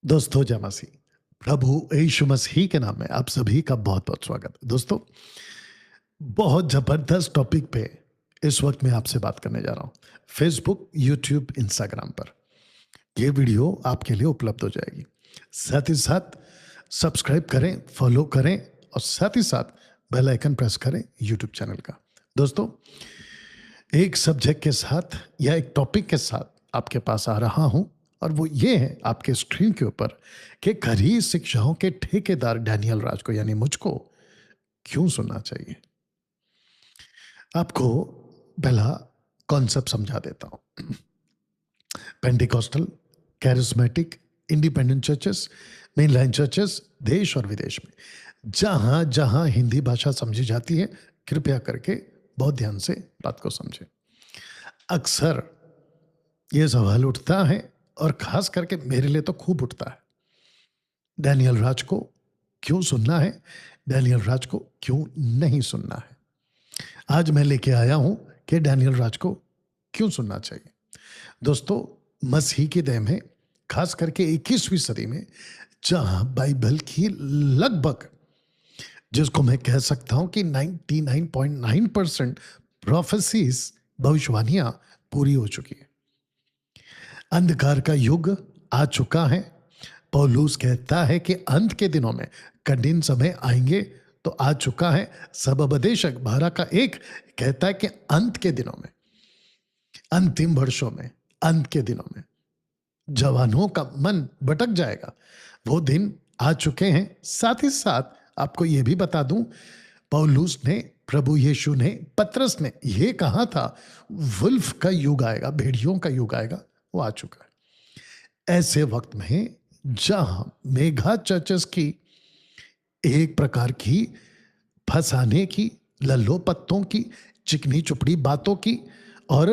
दोस्तों जय मसीह। प्रभु यीशु मसीह के नाम में आप सभी का बहुत बहुत स्वागत है। दोस्तों, बहुत जबरदस्त टॉपिक पे इस वक्त मैं आपसे बात करने जा रहा हूँ। फेसबुक, यूट्यूब, इंस्टाग्राम पर ये वीडियो आपके लिए उपलब्ध हो जाएगी। साथ ही साथ सब्सक्राइब करें, फॉलो करें और साथ ही साथ बेल आइकन प्रेस करें यूट्यूब चैनल का। दोस्तों, एक सब्जेक्ट के साथ या एक टॉपिक के साथ आपके पास आ रहा हूं और वो ये है आपके स्क्रीन के ऊपर कि खरी शिक्षाओं के ठेकेदार डैनियल राज को यानी मुझको क्यों सुनना चाहिए। आपको पहला कॉन्सेप्ट समझा देता हूं। Pentecostal, charismatic, independent churches, mainline churches देश और विदेश में जहां जहां हिंदी भाषा समझी जाती है, कृपया करके बहुत ध्यान से बात को समझें। अक्सर ये सवाल उठता है और खास करके मेरे लिए तो खूब उठता है, डैनियल राज को क्यों सुनना है, डैनियल राज को क्यों नहीं सुनना है। आज मैं लेके आया हूं कि डैनियल राज को क्यों सुनना चाहिए। दोस्तों, मसीह की देन है, खास करके 21वीं सदी में, जहां बाइबल की लगभग, जिसको मैं कह सकता हूं कि 99.9% प्रोफेसीज, भविष्यवाणियां पूरी हो चुकी है। अंधकार का युग आ चुका है। पौलुस कहता है कि अंत के दिनों में कठिन समय आएंगे, तो आ चुका है। सब उपदेशक 12 का 1 कहता है कि अंत के दिनों में, अंतिम वर्षों में, अंत के दिनों में जवानों का मन भटक जाएगा। वो दिन आ चुके हैं। साथ ही साथ आपको यह भी बता दूं, पौलुस ने, प्रभु यीशु ने, पतरस ने यह कहा था, वुल्फ का युग आएगा, भेड़ियों का युग आएगा, वो आ चुका है। ऐसे वक्त में जहां मेगा चर्चेस की एक प्रकार की फंसाने की, लल्लो पत्तों की, चिकनी चुपड़ी बातों की और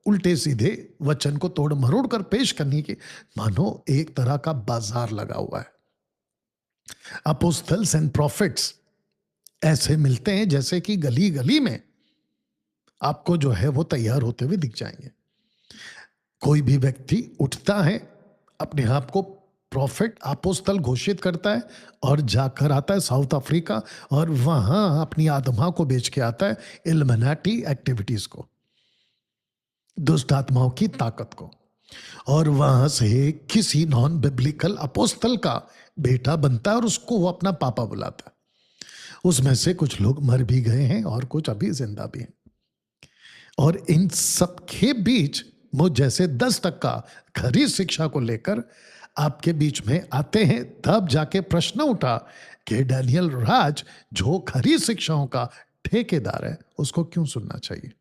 उल्टे सीधे वचन को तोड़ मरोड़ कर पेश करने की, मानो एक तरह का बाजार लगा हुआ है। अपोस्टल्स एंड प्रॉफिट्स ऐसे मिलते हैं जैसे कि गली गली में आपको जो है वो तैयार होते हुए दिख जाएंगे। कोई भी व्यक्ति उठता है, अपने आप को प्रॉफिट, अपोस्तल घोषित करता है और जाकर आता है साउथ अफ्रीका और वहां अपनी आत्मा को बेच के आता है, इल्यूमिनाटी एक्टिविटीज को, दुष्ट आत्माओं की ताकत को, और वहां से किसी नॉन बिब्लिकल अपोस्तल का बेटा बनता है और उसको वो अपना पापा बुलाता है। उसमें से कुछ लोग मर भी गए हैं और कुछ अभी जिंदा भी हैं। और इन सब के बीच मुझ जैसे 10% खरी शिक्षा को लेकर आपके बीच में आते हैं। तब जाके प्रश्न उठा कि डैनियल राज जो खरी शिक्षाओं का ठेकेदार है, उसको क्यों सुनना चाहिए।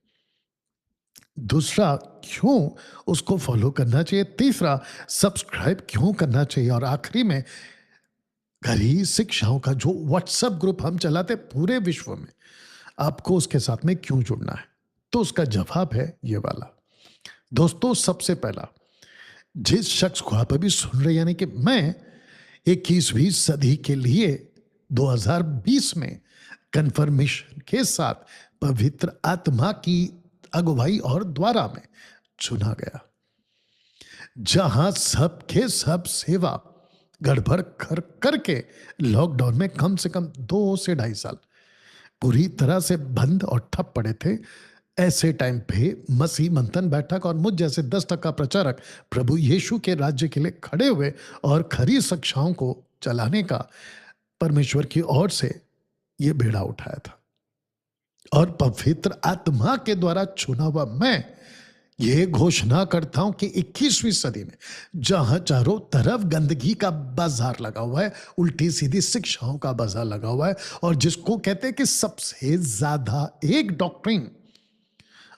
दूसरा, क्यों उसको फॉलो करना चाहिए। तीसरा, सब्सक्राइब क्यों करना चाहिए। और आखिरी में, खरी शिक्षाओं का जो व्हाट्सएप ग्रुप हम चलाते पूरे विश्व में, आपको उसके साथ में क्यों जुड़ना है। तो उसका जवाब है ये वाला। दोस्तों, सबसे पहला, जिस शख्स को आप अभी सुन रहे, यानी कि मैं 21वीं सदी के लिए 2020 में कन्फर्मेशन के साथ पवित्र आत्मा की अगुवाई और द्वारा में चुना गया, जहां सबके सब सेवा गड़बड़ कर करके लॉकडाउन में कम से कम 2 से 2.5 साल पूरी तरह से बंद और ठप पड़े थे। ऐसे टाइम पे मसीह मंथन बैठक और मुझ जैसे 10% प्रचारक प्रभु यीशु के राज्य के लिए खड़े हुए और खरी शिक्षाओं को चलाने का परमेश्वर की ओर से ये बेड़ा उठाया था। और पवित्र आत्मा के द्वारा चुना हुआ मैं ये घोषणा करता हूं कि 21वीं सदी में, जहां चारों तरफ गंदगी का बाजार लगा हुआ है, उल्टी सीधी शिक्षाओं का बाजार लगा हुआ है, और जिसको कहते हैं कि सबसे ज्यादा एक डॉक्ट्रिन,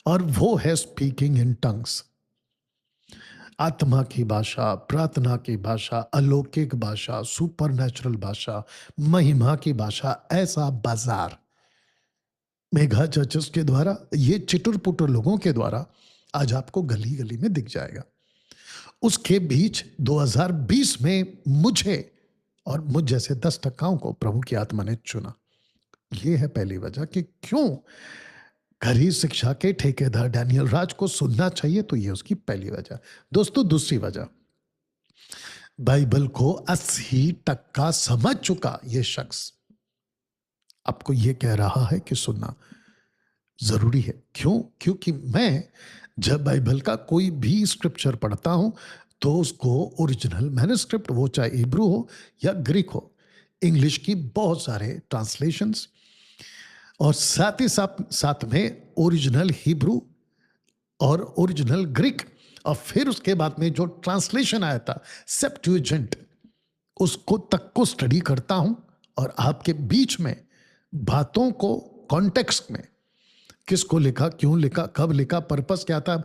और वो है स्पीकिंग इन टंग्स, आत्मा की भाषा, प्रार्थना की भाषा, अलौकिक भाषा, सुपरनेचुरल भाषा, महिमा की भाषा। ऐसा बाजार मेगा चर्चेस के द्वारा, ये चिटुर पुटुर लोगों के द्वारा आज आपको गली गली में दिख जाएगा। उसके बीच 2020 में मुझे और मुझ जैसे 10% को प्रभु की आत्मा ने चुना। यह है पहली वजह कि क्यों खरी शिक्षा के ठेकेदार डैनियल राज को सुनना चाहिए। तो यह उसकी पहली वजह। दोस्तों, दूसरी वजह, बाइबल को 80% समझ चुका ये शख्स आपको ये कह रहा है कि सुनना जरूरी है। क्यों? क्योंकि मैं जब बाइबल का कोई भी स्क्रिप्चर पढ़ता हूं तो उसको ओरिजिनल मैन्युस्क्रिप्ट, वो चाहे हिब्रू हो या ग्रीक हो, इंग्लिश की बहुत सारे ट्रांसलेशंस, और साथ ही साथ में ओरिजिनल हिब्रू और ओरिजिनल ग्रीक, और फिर उसके बाद में जो ट्रांसलेशन आया था सेप्टुएजिंट, उसको तक को स्टडी करता हूं और आपके बीच में बातों को कॉन्टेक्स्ट में, किसको लिखा, क्यों लिखा, कब लिखा, पर्पस क्या था,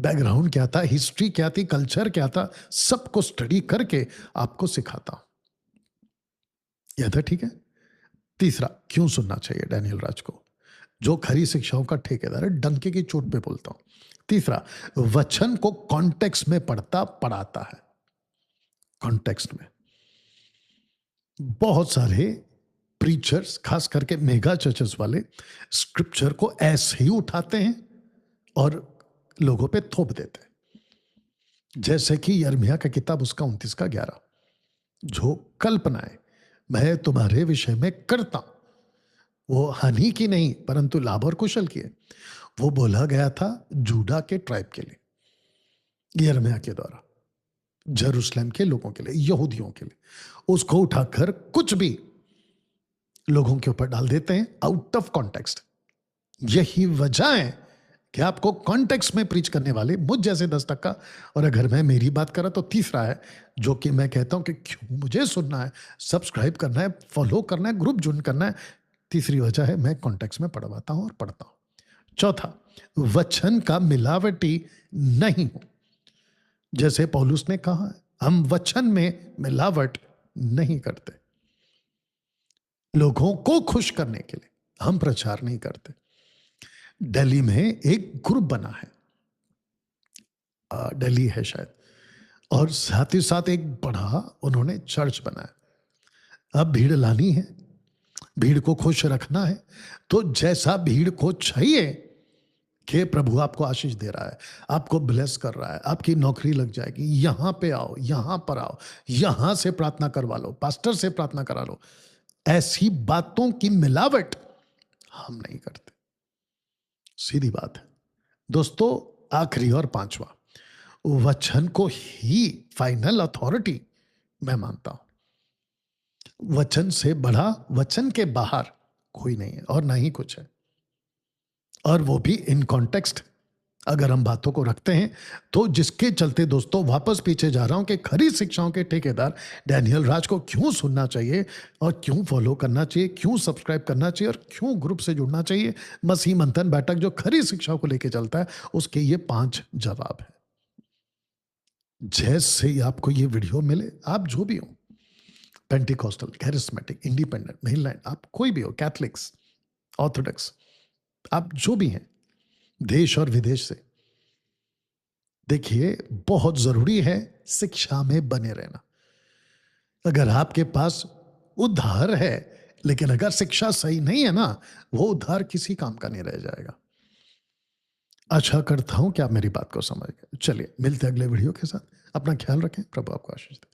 बैकग्राउंड क्या था, हिस्ट्री क्या थी, कल्चर क्या था, सबको स्टडी करके आपको सिखाता हूं। यह था ठीक है। तीसरा, क्यों सुनना चाहिए डैनियल राज को, जो खरी शिक्षाओं का ठेकेदार है, डंके की चोट पे बोलता हूं। तीसरा, वचन को कॉन्टेक्स्ट में पढ़ाता है। कॉन्टेक्स्ट में बहुत सारे प्रीचर्स, खास करके मेगा चर्चेस वाले, स्क्रिप्चर को ऐसे ही उठाते हैं और लोगों पे थोप देते हैं। जैसे कि यिर्मयाह का किताब उसका 29 का 11, जो कल्पनाएं मैं तुम्हारे विषय में करता हूं वो हानि की नहीं परंतु लाभ और कुशल की है। वो बोला गया था जूडा के ट्राइब के लिए, यिर्मयाह के द्वारा, जेरूशलेम के लोगों के लिए, यहूदियों के लिए। उसको उठाकर कुछ भी लोगों के ऊपर डाल देते हैं आउट ऑफ कॉन्टेक्स्ट। यही वजह है कि आपको कॉन्टेक्स्ट में प्रीच करने वाले मुझ जैसे 10%, और अगर मैं मेरी बात करा तो तीसरा है, जो कि मैं कहता हूं कि क्यों मुझे सुनना है, सब्सक्राइब करना है, फॉलो करना है, ग्रुप ज्वाइन करना है। तीसरी वजह है मैं कॉन्टेक्स्ट में पढ़वाता हूं और पढ़ता हूं। चौथा, वचन का मिलावटी नहीं हूं। जैसे पौलुस ने कहा है, हम वचन में मिलावट नहीं करते। लोगों को खुश करने के लिए हम प्रचार नहीं करते। दिल्ली में एक ग्रुप बना है, दिल्ली है शायद, और साथ ही साथ एक बड़ा उन्होंने चर्च बनाया। अब भीड़ लानी है, भीड़ को खुश रखना है, तो जैसा भीड़ को चाहिए कि प्रभु आपको आशीष दे रहा है, आपको ब्लेस कर रहा है, आपकी नौकरी लग जाएगी, यहां पे आओ, यहां पर आओ, यहां से प्रार्थना करवा लो, पास्टर से प्रार्थना करा लो, ऐसी बातों की मिलावट हम नहीं करते। सीधी बात है दोस्तों। आखिरी और पांचवा, वचन को ही फाइनल अथॉरिटी मैं मानता हूं। वचन से बड़ा, वचन के बाहर कोई नहीं है और ना ही कुछ है, और वो भी इन कॉन्टेक्स्ट अगर हम बातों को रखते हैं तो। जिसके चलते दोस्तों वापस पीछे जा रहा हूं कि खरी शिक्षाओं के ठेकेदार डैनियल राज को क्यों सुनना चाहिए और क्यों फॉलो करना चाहिए, क्यों सब्सक्राइब करना चाहिए और क्यों ग्रुप से जुड़ना चाहिए। मसीह मंथन बैठक जो खरी शिक्षाओं को लेकर चलता है, उसके ये 5 जवाब है। जैसे ही आपको ये वीडियो मिले, आप जो भी हो, पेंटिकॉस्टल, कैरिस्मेटिक, इंडिपेंडेंट, मेनलैंड, आप कोई भी हो, कैथलिक्स, ऑर्थोडॉक्स, आप जो भी हैं, देश और विदेश से, देखिए बहुत जरूरी है शिक्षा में बने रहना। अगर आपके पास उद्धार है लेकिन अगर शिक्षा सही नहीं है ना, वो उद्धार किसी काम का नहीं रह जाएगा। आशा करता हूं कि आप मेरी बात को समझ गए। चलिए मिलते हैं अगले वीडियो के साथ। अपना ख्याल रखें, प्रभु आपको आशीष दे।